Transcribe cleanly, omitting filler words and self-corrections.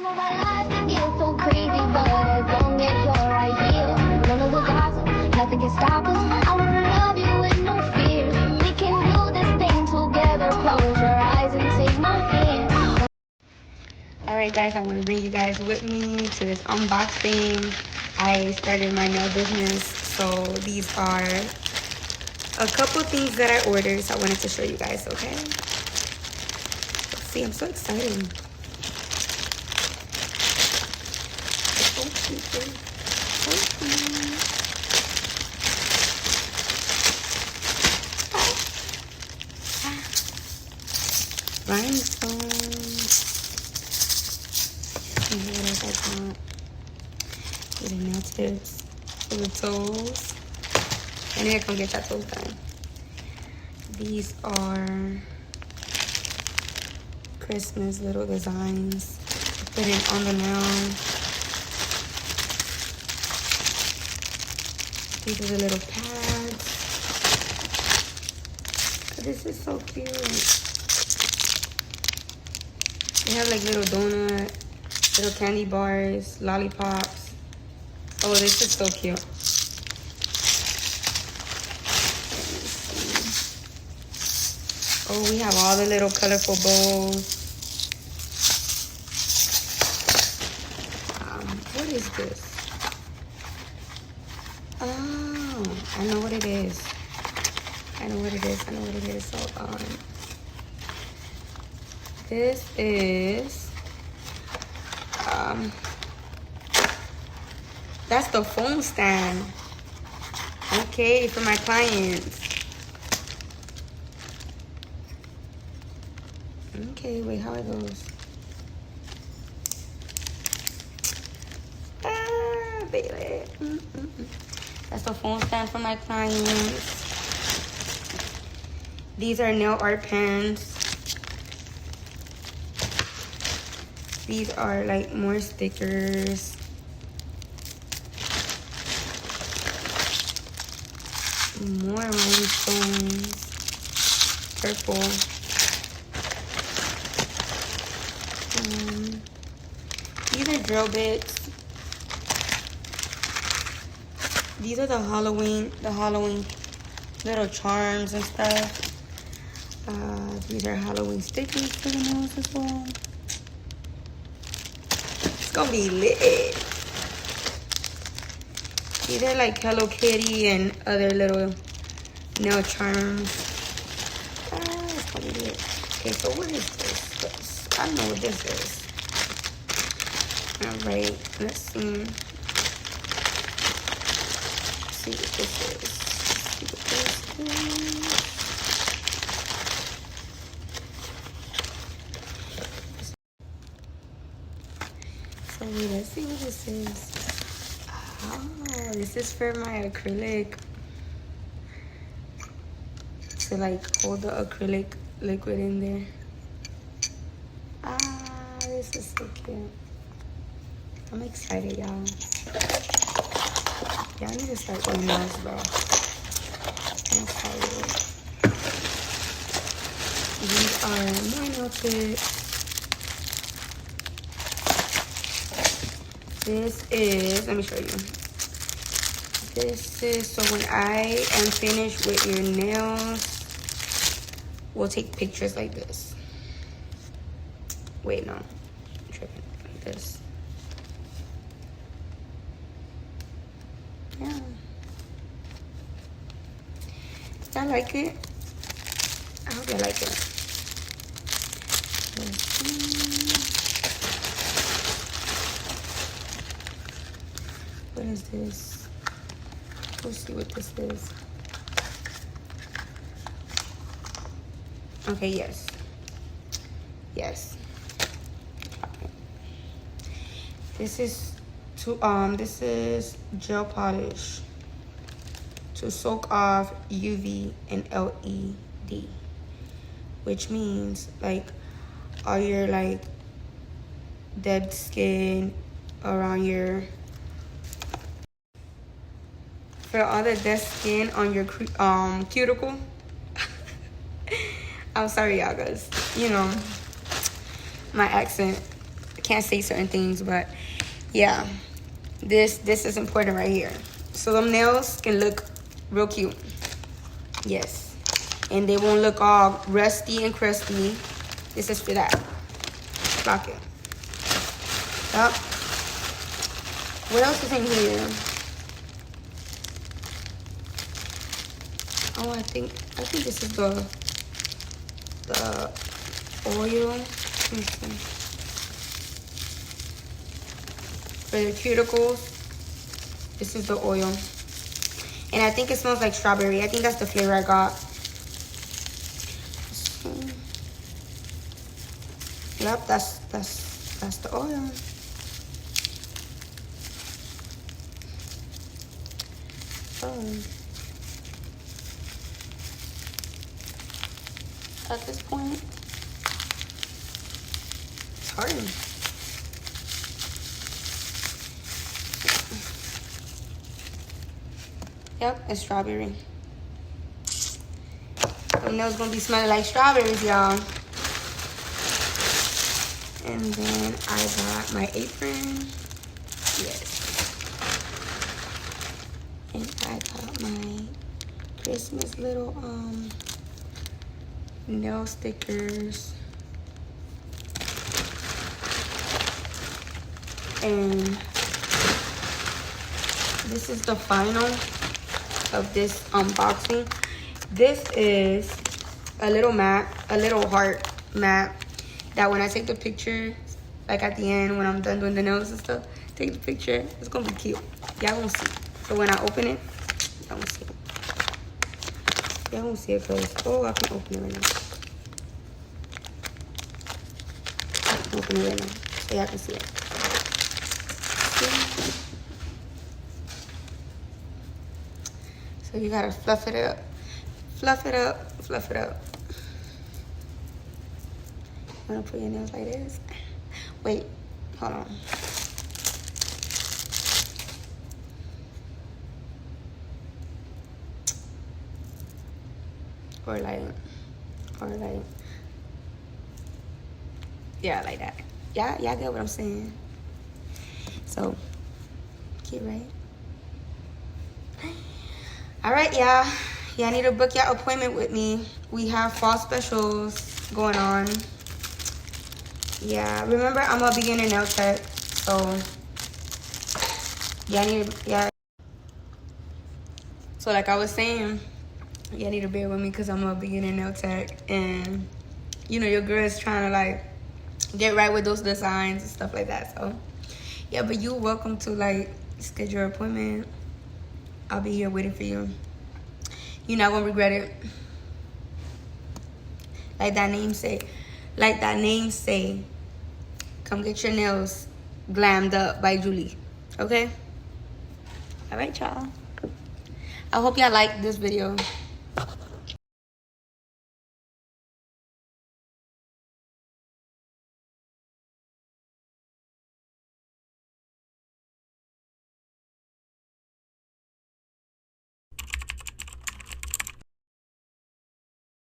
Some of our lives can get so crazy, but as long as you're right here, none of the gossip, nothing can stop us. I wanna love you with no fear. We can do this thing together. Close your eyes and take my hand. Alright guys, I want to bring you guys with me to this unboxing. I started my nail business, so these are a couple things that I ordered, so I wanted to show you guys, okay? Let's see, I'm so excited. So cute. So cute. Rhinestones. And what else I got? The nail tips for the toes. I need to come get that toes done. These are Christmas little designs. Put it on the nail. These are the little pads. This is so cute. They have like little donut, little candy bars, lollipops. Oh, this is so cute. Oh, we have all the little colorful bowls. What is this? Oh, I know what it is. I know what it is. I know what it is. Hold on. This is, that's the phone stand. Okay, for my clients. Okay, wait, how it goes? Ah, baby. That's the phone stand for my clients. These are nail art pens. These are like more stickers. More rhinestones. Purple. These are drill bits. These are the Halloween little charms and stuff. These are Halloween stickers for the nails as well. It's gonna be lit. These are like Hello Kitty and other little nail charms. It's gonna be lit. Okay, so what is this? I don't know what this is. Alright, let's see. Let's see what this is. See what this is. So let's see what this is. Oh, this is for my acrylic. To like hold the acrylic liquid in there. This is so cute. I'm excited, y'all. Yeah, I need to start doing nails, bro. I'm excited. These are more nail tips. This is, let me show you. This is, so when I am finished with your nails, we'll take pictures like this. Wait, no. I'm tripping. Like this. Yeah. I like it. I hope you like it. What is this? Let's see what this is. Okay, yes. Yes. This is this is gel polish to soak off UV and LED, which means like all your like dead skin around your, for all the dead skin on your cuticle. I'm sorry, y'all, guys. You know, my accent can't say certain things, but yeah, this is important right here. So them nails can look real cute. Yes, and they won't look all rusty and crusty. This is for that. Lock it. Yup. What else is in here? Oh, I think this is the oil. Let me see. For the cuticles, this is the oil. And I think it smells like strawberry. I think that's the flavor I got. Yep, that's the oil. Oh. At this point, it's hard. Yep, it's strawberry. The nails gonna be smelling like strawberries, y'all. And then I got my apron. Yes. And I got my Christmas little nail stickers. And this is the final of this unboxing. This is a little map, a little heart map that when I take the picture, like at the end when I'm done doing the nails and stuff, take the picture, it's gonna be cute. Y'all gonna see. So when I open it, y'all gonna see it. Y'all gonna see it first. Oh, I can open it right now. I can open it right now so y'all can see it. See? So you gotta fluff it up. Fluff it up, fluff it up. You wanna put your nails like this? Wait, hold on. Or like, yeah, like that. Y'all get what I'm saying? So, get right. All right, y'all. Y'all need to book your appointment with me. We have fall specials going on. Yeah, remember I'm a beginner nail tech, so y'all need to, yeah. So like I was saying, y'all need to bear with me because I'm a beginner nail tech, and you know your girl is trying to like get right with those designs and stuff like that. So yeah, but you're welcome to like schedule your appointment. I'll be here waiting for you. You're not gonna regret it. Like that name say, come get your nails glammed up by Julie. Okay? All right, y'all. I hope y'all liked this video.